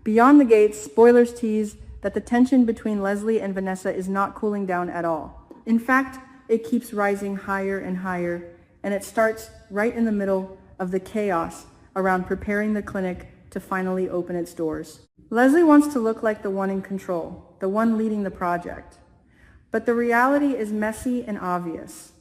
Beyond the gates, spoilers tease that the tension between Leslie and Vanessa is not cooling down at all. In fact, it keeps rising higher and higher, and it starts right in the middle of the chaos around preparing the clinic to finally open its doors. Leslie wants to look like the one in control, the one leading the project. But the reality is messy and obvious.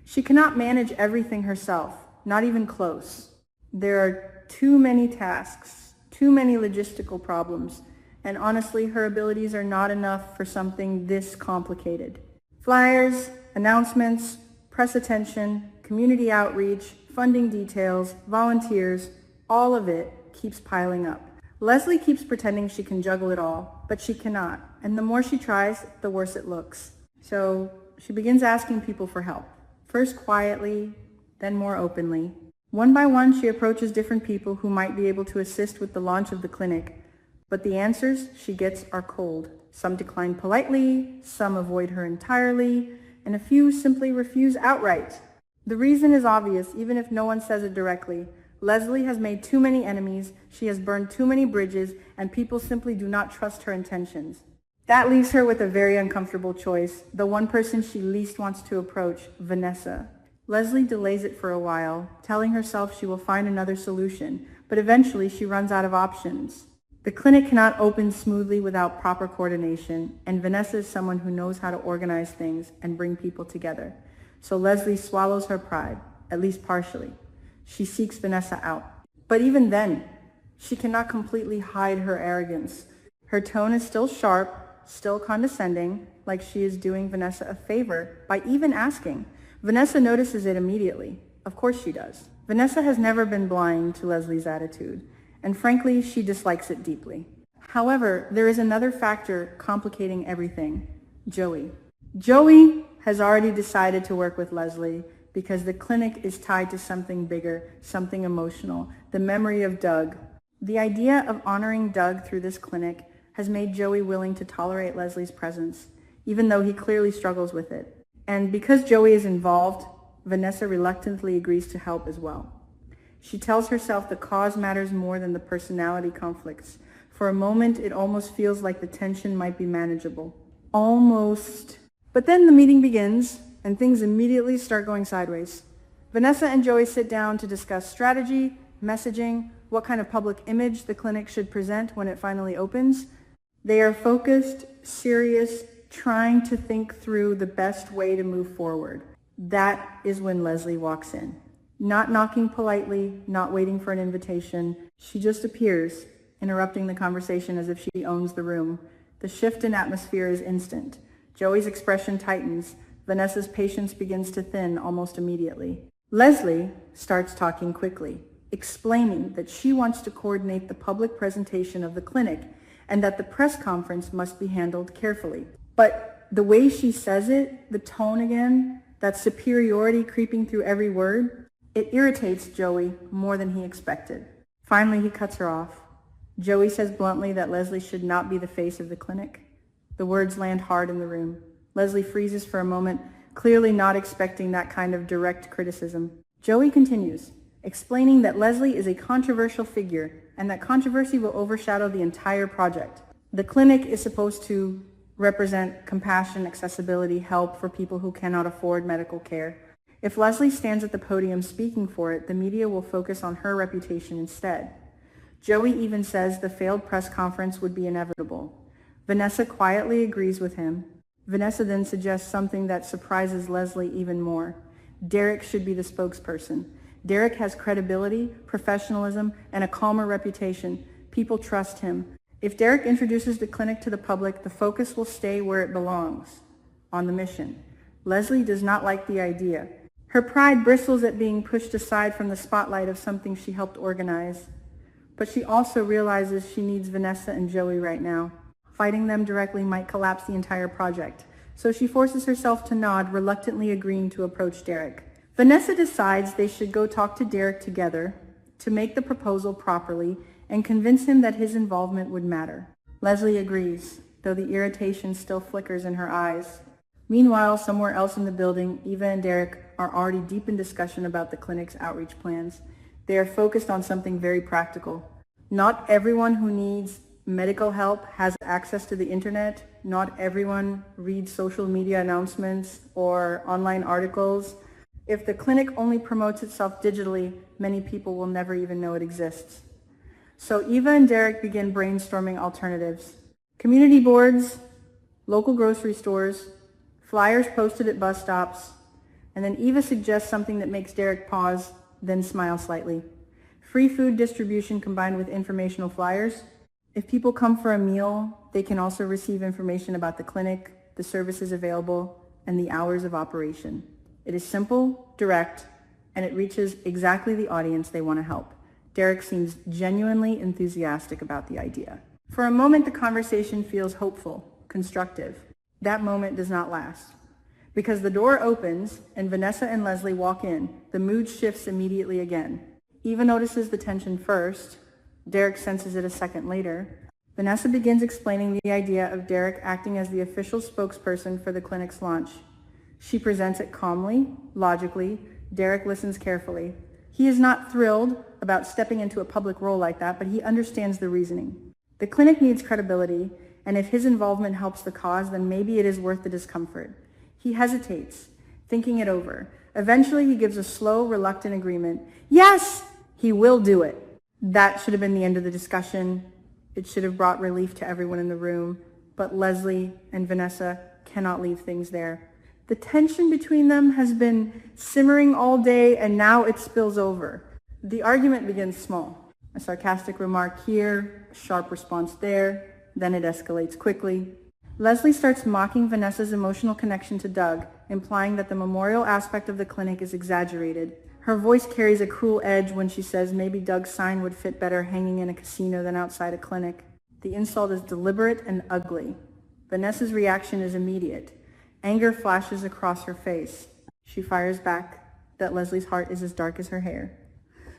She cannot manage everything herself, not even close. There are too many tasks, too many logistical problems, and honestly, her abilities are not enough for something this complicated. Flyers, announcements, press attention, community outreach, funding details, volunteers, all of it keeps piling up. Leslie keeps pretending she can juggle it all, but she cannot, and the more she tries, the worse it looks. So she begins asking people for help, first quietly, then more openly. One by one, she approaches different people who might be able to assist with the launch of the clinic, but the answers she gets are cold. Some decline politely, some avoid her entirely, and a few simply refuse outright. The reason is obvious, even if no one says it directly. Leslie has made too many enemies, she has burned too many bridges, and people simply do not trust her intentions. That leaves her with a very uncomfortable choice, the one person she least wants to approach, Vanessa. Leslie delays it for a while, telling herself she will find another solution, but eventually she runs out of options. The clinic cannot open smoothly without proper coordination, and Vanessa is someone who knows how to organize things and bring people together. So Leslie swallows her pride, at least partially. She seeks Vanessa out. But even then, she cannot completely hide her arrogance. Her tone is still sharp, still condescending, like she is doing Vanessa a favor by even asking. Vanessa notices it immediately. Of course she does. Vanessa has never been blind to Leslie's attitude, and frankly, she dislikes it deeply. However, there is another factor complicating everything: Joey. Joey has already decided to work with Leslie because the clinic is tied to something bigger, something emotional, the memory of Doug. The idea of honoring Doug through this clinic has made Joey willing to tolerate Leslie's presence, even though he clearly struggles with it. And because Joey is involved, Vanessa reluctantly agrees to help as well. She tells herself the cause matters more than the personality conflicts. For a moment, it almost feels like the tension might be manageable. Almost. But then the meeting begins, and things immediately start going sideways. Vanessa and Joey sit down to discuss strategy, messaging, what kind of public image the clinic should present when it finally opens. They are focused, serious, trying to think through the best way to move forward. That is when Leslie walks in. Not knocking politely, not waiting for an invitation. She just appears, interrupting the conversation as if she owns the room. The shift in atmosphere is instant. Joey's expression tightens. Vanessa's patience begins to thin almost immediately. Leslie starts talking quickly, explaining that she wants to coordinate the public presentation of the clinic and that the press conference must be handled carefully. But the way she says it, the tone again, that superiority creeping through every word, it irritates Joey more than he expected. Finally, he cuts her off. Joey says bluntly that Leslie should not be the face of the clinic. The words land hard in the room. Leslie freezes for a moment, clearly not expecting that kind of direct criticism. Joey continues, explaining that Leslie is a controversial figure and that controversy will overshadow the entire project. The clinic is supposed to represent compassion, accessibility, help for people who cannot afford medical care. If Leslie stands at the podium speaking for it, the media will focus on her reputation instead. Joey even says the failed press conference would be inevitable. Vanessa quietly agrees with him. Vanessa then suggests something that surprises Leslie even more. Derek should be the spokesperson. Derek has credibility, professionalism, and a calmer reputation. People trust him. If Derek introduces the clinic to the public, the focus will stay where it belongs, on the mission. Leslie does not like the idea. Her pride bristles at being pushed aside from the spotlight of something she helped organize. But she also realizes she needs Vanessa and Joey right now. Fighting them directly might collapse the entire project. So she forces herself to nod, reluctantly agreeing to approach Derek. Vanessa decides they should go talk to Derek together to make the proposal properly and convince him that his involvement would matter. Leslie agrees, though the irritation still flickers in her eyes. Meanwhile, somewhere else in the building, Eva and Derek are already deep in discussion about the clinic's outreach plans. They are focused on something very practical. Not everyone who needs medical help has access to the internet. Not everyone reads social media announcements or online articles. If the clinic only promotes itself digitally, many people will never even know it exists. So Eva and Derek begin brainstorming alternatives. Community boards, local grocery stores, flyers posted at bus stops, and then Eva suggests something that makes Derek pause, then smile slightly. Free food distribution combined with informational flyers. If people come for a meal, they can also receive information about the clinic, the services available, and the hours of operation. It is simple, direct, and it reaches exactly the audience they want to help. Derek seems genuinely enthusiastic about the idea. For a moment, the conversation feels hopeful, constructive. That moment does not last. Because the door opens and Vanessa and Leslie walk in, the mood shifts immediately again. Eva notices the tension first. Derek senses it a second later. Vanessa begins explaining the idea of Derek acting as the official spokesperson for the clinic's launch. She presents it calmly, logically. Derek listens carefully. He is not thrilled about stepping into a public role like that, but he understands the reasoning. The clinic needs credibility, and if his involvement helps the cause, then maybe it is worth the discomfort. He hesitates, thinking it over. Eventually, he gives a slow, reluctant agreement. Yes, he will do it. That should have been the end of the discussion. It should have brought relief to everyone in the room, but Leslie and Vanessa cannot leave things there. The tension between them has been simmering all day, and now it spills over. The argument begins small. A sarcastic remark here, a sharp response there, then it escalates quickly. Leslie starts mocking Vanessa's emotional connection to Doug, implying that the memorial aspect of the clinic is exaggerated. Her voice carries a cruel edge when she says maybe Doug's sign would fit better hanging in a casino than outside a clinic. The insult is deliberate and ugly. Vanessa's reaction is immediate. Anger flashes across her face. She fires back that Leslie's heart is as dark as her hair.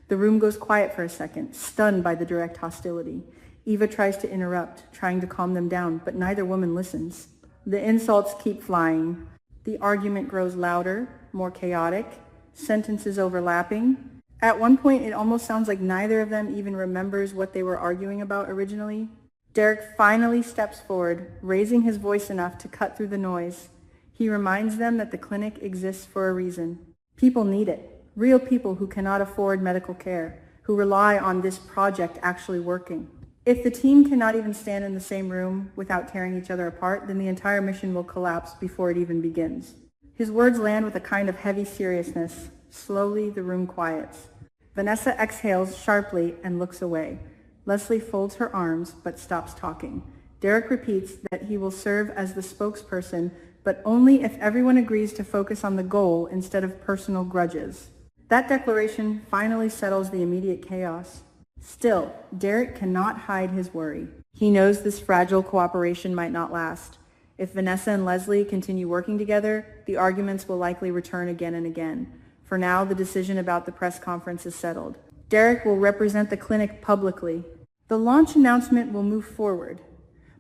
The room goes quiet for a second, stunned by the direct hostility. Eva tries to interrupt, trying to calm them down, but neither woman listens. The insults keep flying. The argument grows louder, more chaotic, sentences overlapping. At one point, it almost sounds like neither of them even remembers what they were arguing about originally. Derek finally steps forward, raising his voice enough to cut through the noise. He reminds them that the clinic exists for a reason. People need it. Real people who cannot afford medical care, who rely on this project actually working. If the team cannot even stand in the same room without tearing each other apart, then the entire mission will collapse before it even begins. His words land with a kind of heavy seriousness. Slowly, the room quiets. Vanessa exhales sharply and looks away. Leslie folds her arms but stops talking. Derek repeats that he will serve as the spokesperson, but only if everyone agrees to focus on the goal instead of personal grudges. That declaration finally settles the immediate chaos. Still, Derek cannot hide his worry. He knows this fragile cooperation might not last. If Vanessa and Leslie continue working together, the arguments will likely return again and again. For now, the decision about the press conference is settled. Derek will represent the clinic publicly. The launch announcement will move forward,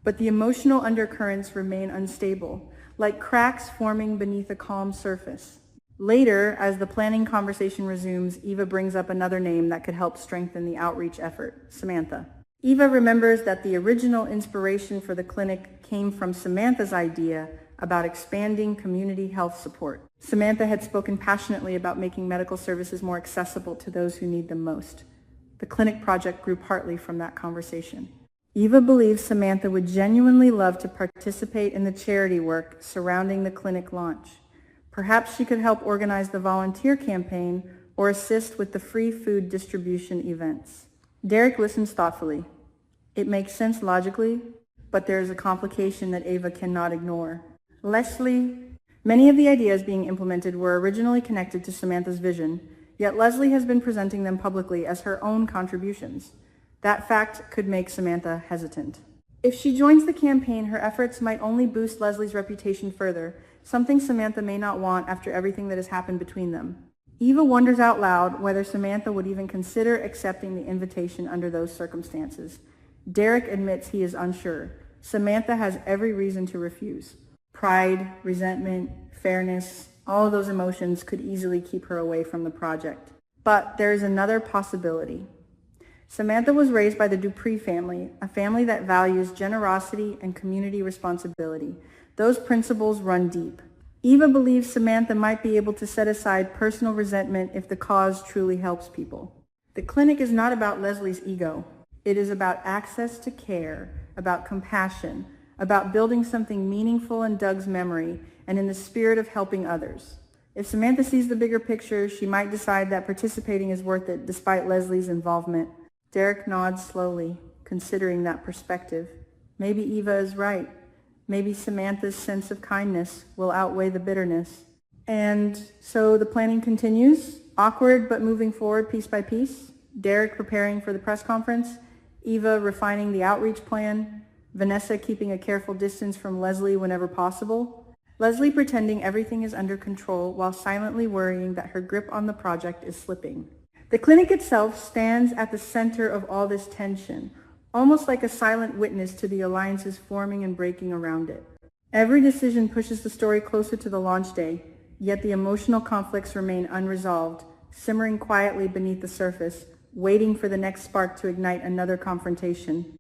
but the emotional undercurrents remain unstable, like cracks forming beneath a calm surface. Later, as the planning conversation resumes, Eva brings up another name that could help strengthen the outreach effort, Samantha. Eva remembers that the original inspiration for the clinic came from Samantha's idea about expanding community health support. Samantha had spoken passionately about making medical services more accessible to those who need them most. The clinic project grew partly from that conversation. Eva believes Samantha would genuinely love to participate in the charity work surrounding the clinic launch. Perhaps she could help organize the volunteer campaign or assist with the free food distribution events. Derek listens thoughtfully. It makes sense logically, but there is a complication that Eva cannot ignore. Many of the ideas being implemented were originally connected to Samantha's vision, yet Leslie has been presenting them publicly as her own contributions. That fact could make Samantha hesitant. If she joins the campaign, her efforts might only boost Leslie's reputation further, something Samantha may not want after everything that has happened between them. Eva wonders out loud whether Samantha would even consider accepting the invitation under those circumstances. Derek admits he is unsure. Samantha has every reason to refuse. Pride, resentment, fairness, all of those emotions could easily keep her away from the project. But there is another possibility. Samantha was raised by the Dupree family, a family that values generosity and community responsibility. Those principles run deep. Eva believes Samantha might be able to set aside personal resentment if the cause truly helps people. The clinic is not about Leslie's ego. It is about access to care, about compassion, about building something meaningful in Doug's memory and in the spirit of helping others. If Samantha sees the bigger picture, she might decide that participating is worth it despite Leslie's involvement. Derek nods slowly, considering that perspective. Maybe Eva is right. Maybe Samantha's sense of kindness will outweigh the bitterness. And so the planning continues, awkward but moving forward piece by piece. Derek preparing for the press conference, Eva refining the outreach plan, Vanessa keeping a careful distance from Leslie whenever possible, Leslie pretending everything is under control while silently worrying that her grip on the project is slipping. The clinic itself stands at the center of all this tension, almost like a silent witness to the alliances forming and breaking around it. Every decision pushes the story closer to the launch day, yet the emotional conflicts remain unresolved, simmering quietly beneath the surface, waiting for the next spark to ignite another confrontation.